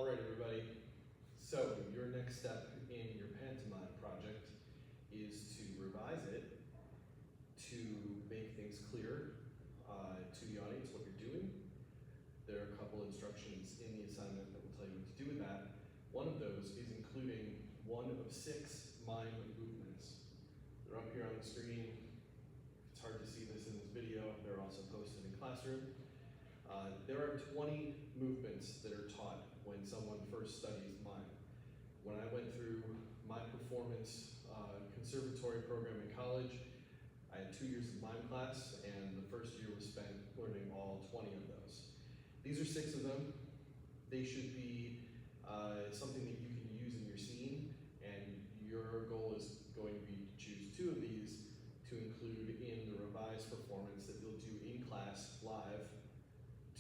All right, everybody. So your next step in your pantomime project is to revise it, to make things clear to the audience what you're doing. There are a couple instructions in the assignment that will tell you what to do with that. One of those is including one of 6 mime movements. They're up here on the screen. It's hard to see this in this video. They're also posted in Classroom. There are 20 movements that are taught when someone first studies mime. When I went through my performance conservatory program in college, I had 2 years of mime class, and the first year was spent learning all 20 of those. These are 6 of them. They should be something that you can use in your scene, and your goal is going to be to choose 2 of these to include in the revised performance that you'll do in class live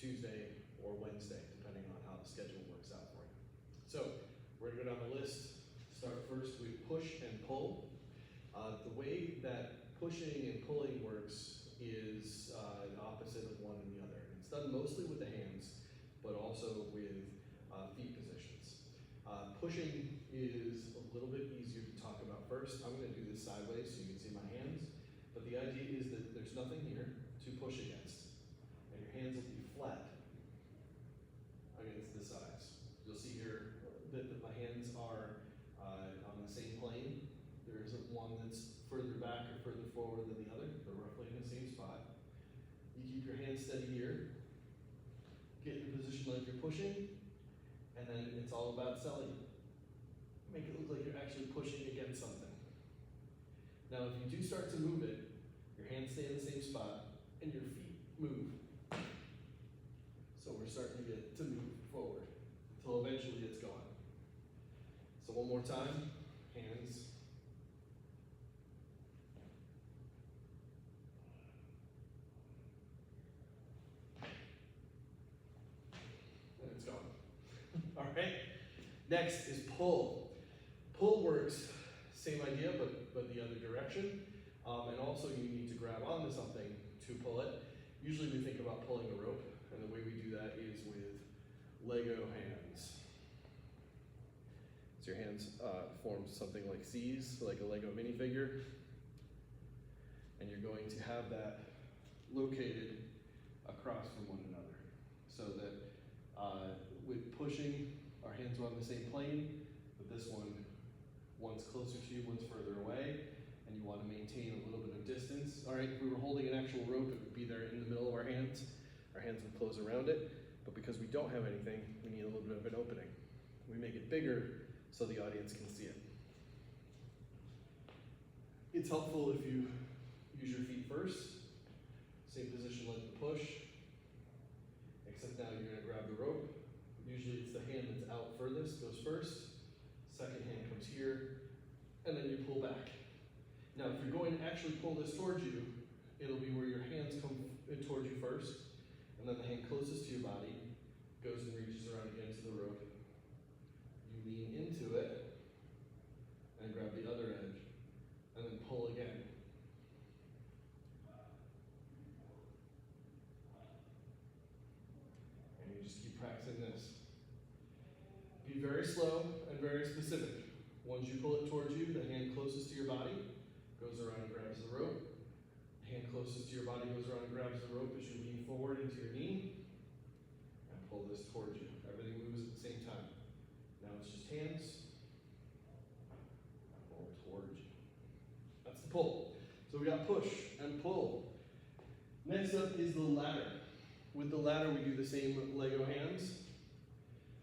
Tuesday or Wednesday, depending on how the schedule works out for you. So we're gonna go down the list. Start first with push and pull. The way that pushing and pulling works is the opposite of one and the other. It's done mostly with the hands, but also with feet positions. Pushing is a little bit easier to talk about first. I'm gonna do this sideways so you can see my hands, but the idea is that there's nothing here to push against, and your hands will be flat against the sides. You'll see here that my hands are on the same plane. There isn't one that's further back or further forward than the other. They're roughly in the same spot. You keep your hands steady here. Get in a position like you're pushing, and then it's all about selling. Make it look like you're actually pushing against something. Now, if you do start to move it, your hands stay in the same spot, and your feet move. So we're starting to get to move forward until eventually it's gone. So one more time, hands. And it's gone. All right. Next is pull. Pull works, same idea, but the other direction. And also you need to grab onto something to pull it. Usually we think about pulling a rope, and the way we do that is with Lego hands. So your hands form something like C's, like a Lego minifigure. And you're going to have that located across from one another. So that with pushing, our hands are on the same plane, but this one, one's closer to you, one's further away, and you want to maintain a little bit of distance. All right, if we were holding an actual rope, it would be there in the middle of our hands. Our hands would close around it, but because we don't have anything, we need a little bit of an opening. We make it bigger so the audience can see it. It's helpful if you use your feet first, same position like the push, except now you're gonna grab the rope. Usually it's the hand that's out furthest, goes first, second hand comes here, and then you pull back. Now, if you're going to actually pull this towards you, it'll be where your hands come towards you first, and then the hand closest to your body goes and reaches around again to the rope. You lean into it, and grab the other edge, and then pull again. And you just keep practicing this. Be very slow and very specific. Once you pull it towards you, the hand closest to your body goes around and grabs the rope. The hand closest to your body goes around and grabs the rope as you lean forward into your knee and pull this towards you. Everything moves at the same time. Now it's just hands, pull towards you. That's the pull. So we got push and pull. Next up is the ladder. With the ladder, we do the same Lego hands.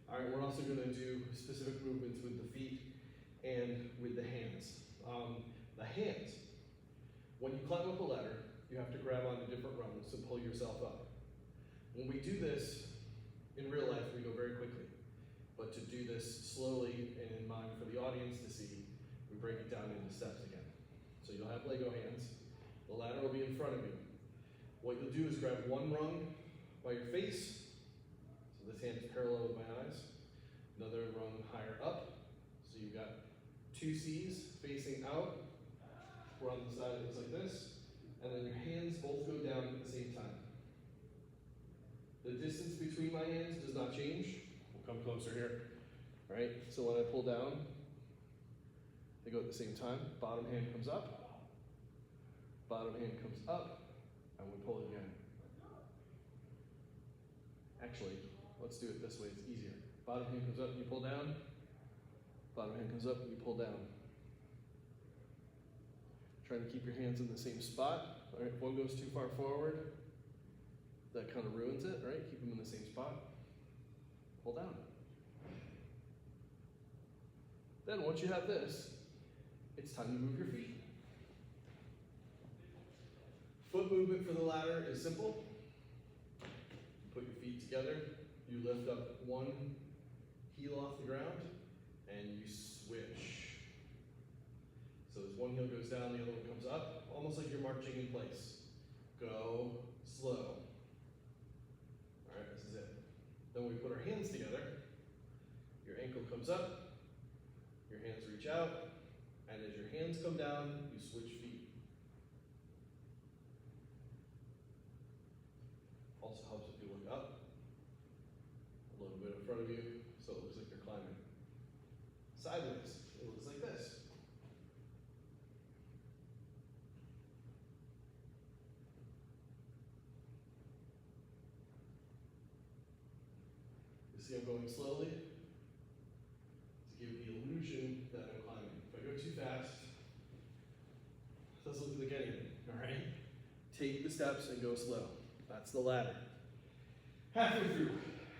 All right, we're also gonna do specific movements with the feet and with the hands. The hands, when you climb up a ladder, you have to grab onto different rungs to pull yourself up. When we do this, in real life, we go very quickly. But to do this slowly and in mind for the audience to see, we break it down into steps again. So you'll have Lego hands. The ladder will be in front of you. What you'll do is grab one rung by your face. So this hand is parallel with my eyes. Another rung higher up. So you've got 2 C's facing out. We're on the side, it looks like this. And then your hands both go down at the same time. The distance between my hands does not change. We'll come closer here. All right, so when I pull down, they go at the same time. Bottom hand comes up, bottom hand comes up, and we pull it again. Actually, let's do it this way, it's easier. Bottom hand comes up, you pull down. Bottom hand comes up, you pull down. Trying to keep your hands in the same spot. All right, if one goes too far forward, that kind of ruins it, right? Keep them in the same spot. Pull down. Then once you have this, it's time to move your feet. Foot movement for the ladder is simple. You put your feet together, you lift up one heel off the ground, and you switch. So as one heel goes down, the other one comes up, almost like you're marching in place. Go slow. All right, this is it. Then we put our hands together. Your ankle comes up, your hands reach out, and as your hands come down, you switch feet. Also helps if you look up, a little bit in front of you, so it looks like you're climbing. Sideways, it looks like this. You see I'm going slowly to give the illusion that I'm climbing. If I go too fast, it doesn't look like anything, all right? Take the steps and go slow. That's the ladder. Halfway through.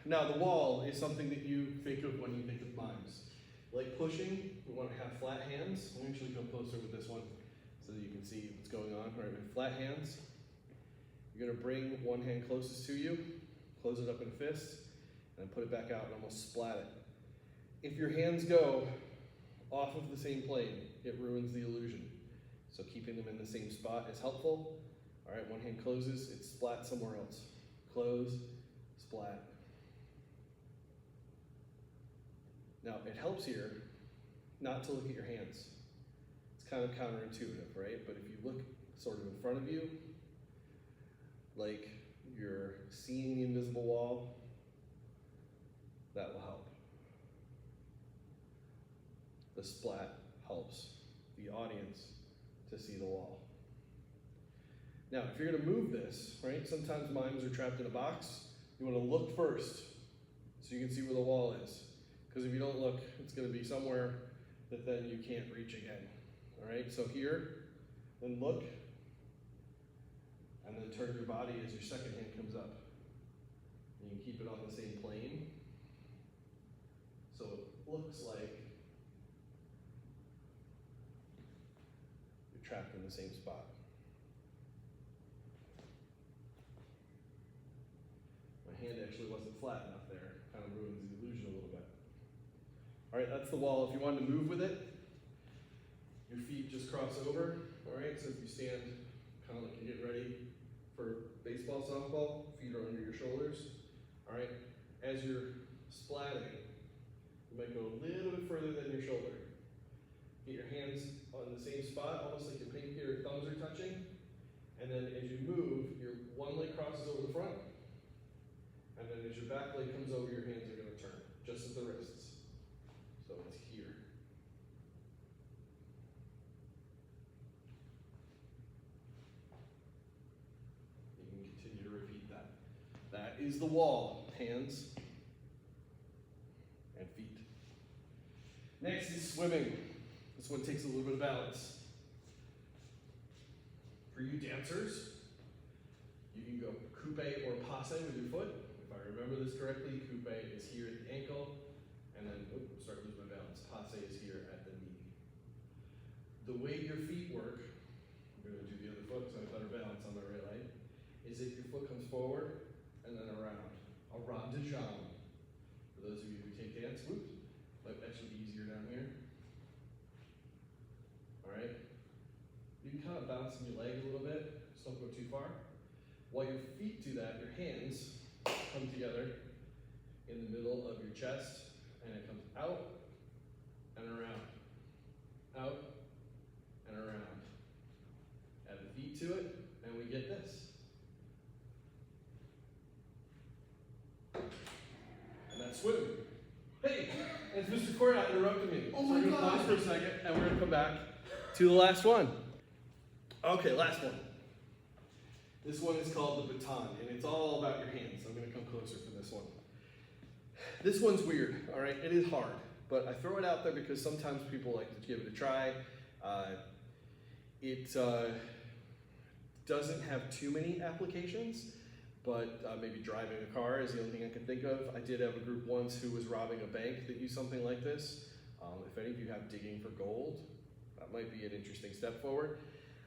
Now the wall is something that you think of when you think of mimes. Like pushing, we want to have flat hands. Let me actually come closer with this one so that you can see what's going on. All right, with flat hands, you're gonna bring one hand closest to you, close it up in a fist, and put it back out and almost splat it. If your hands go off of the same plane, it ruins the illusion. So keeping them in the same spot is helpful. All right, one hand closes, it's splat somewhere else. Close, splat. Now, it helps here not to look at your hands. It's kind of counterintuitive, right? But if you look sort of in front of you, like you're seeing the invisible wall, that will help. The splat helps the audience to see the wall. Now, if you're gonna move this, right, sometimes mimes are trapped in a box. You wanna look first so you can see where the wall is. Because if you don't look, it's gonna be somewhere that then you can't reach again. All right, so here, then look, and then turn your body as your second hand comes up. And you can keep it on the same plane. So it looks like you're trapped in the same spot. My hand actually wasn't flat enough there. Kind of ruins the illusion a little bit. All right, that's the wall. If you wanted to move with it, your feet just cross over. All right, so if you stand kind of like you're getting ready for baseball, softball, feet are under your shoulders. All right, as you're splatting, you might go a little bit further than your shoulder. Get your hands on the same spot, almost like your thumbs are touching. And then as you move, your one leg crosses over the front. And then as your back leg comes over, your hands are going to turn, just at the wrists. So it's here. You can continue to repeat that. That is the wall. Hands and feet. Next is swimming. This one takes a little bit of balance. For you dancers, you can go coupe or passe with your foot. If I remember this correctly, coupe is here at the ankle, and then, start losing my balance. Passe is here at the knee. The way your feet work, I'm going to do the other foot so I have better balance on my right leg, is if your foot comes forward and then around. A rond de jambe. For those of you who take dance, might actually be easier down here. All right. You can kind of bounce in your leg a little bit, just don't go too far. While your feet do that, your hands come together in the middle of your chest, and it comes out and around. Out and around. Add the feet to it, and we get this. And that's swimming. Hey, it's Mr. Cornat interrupted me. Oh So my we're gonna God. pause for a second, and we're gonna come back to the last one. Okay, last one. This one is called the baton, and it's all about your hands. I'm gonna come closer for this one. This one's weird, all right? It is hard, but I throw it out there because sometimes people like to give it a try. It doesn't have too many applications, but maybe driving a car is the only thing I can think of. I did have a group once who was robbing a bank that used something like this. If any of you have digging for gold, that might be an interesting step forward.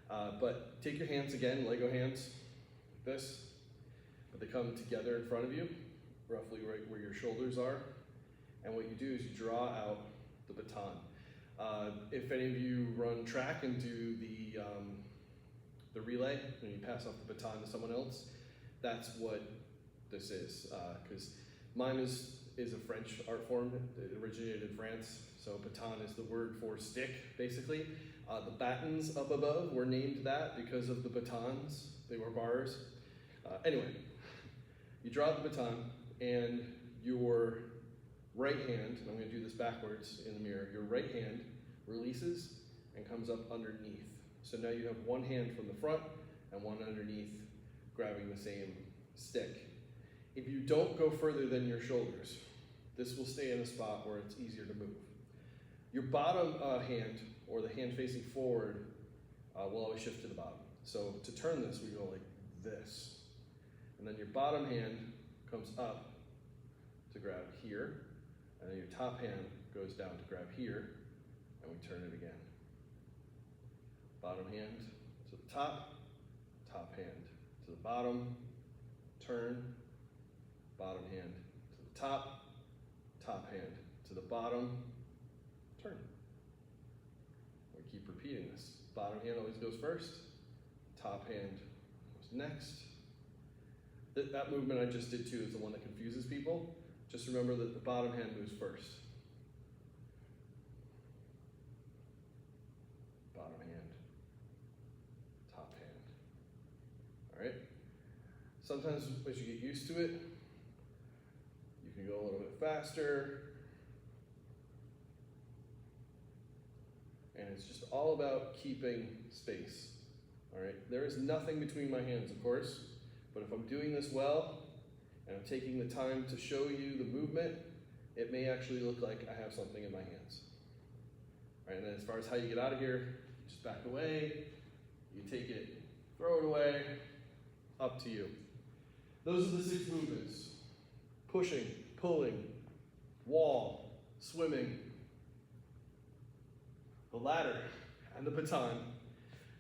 But take your hands again, Lego hands, like this, but they come together in front of you, roughly right where your shoulders are. And what you do is you draw out the baton. If any of you run track and do the relay, and you pass off the baton to someone else, that's what this is. Because mime is a French art form. It originated in France, so baton is the word for stick, basically. The batons up above were named that because of the batons. They were bars. Anyway, you draw the baton, and your right hand, and I'm going to do this backwards in the mirror, your right hand releases and comes up underneath. So now you have one hand from the front and one underneath grabbing the same stick. If you don't go further than your shoulders, this will stay in a spot where it's easier to move. Your bottom hand, or the hand facing forward, will always shift to the bottom. So to turn this, we go like this. And then your bottom hand comes up to grab here, and then your top hand goes down to grab here, and we turn it again. Bottom hand to the top hand to the bottom, turn, bottom hand to the top hand to the bottom, turn. We keep repeating this. Bottom hand always goes first, top hand goes next. That movement I just did too is the one that confuses people. Just remember that the bottom hand moves first. Bottom hand, top hand. All right? Sometimes as you get used to it, you can go a little bit faster. And it's just all about keeping space. All right? There is nothing between my hands, of course, but if I'm doing this well, and I'm taking the time to show you the movement, it may actually look like I have something in my hands. All right, and then as far as how you get out of here, you just back away, you take it, throw it away, up to you. Those are the 6 movements: pushing, pulling, wall, swimming, the ladder, and the baton.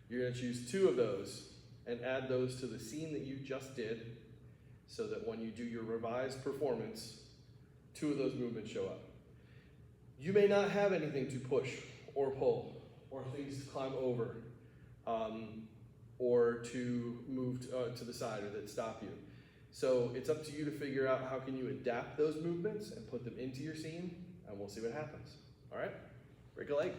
You're gonna choose 2 of those and add those to the scene that you just did, so that when you do your revised performance, 2 of those movements show up. You may not have anything to push or pull, or things to climb over, or to move to the side or that stop you. So it's up to you to figure out how can you adapt those movements and put them into your scene, and we'll see what happens. All right? Break a leg.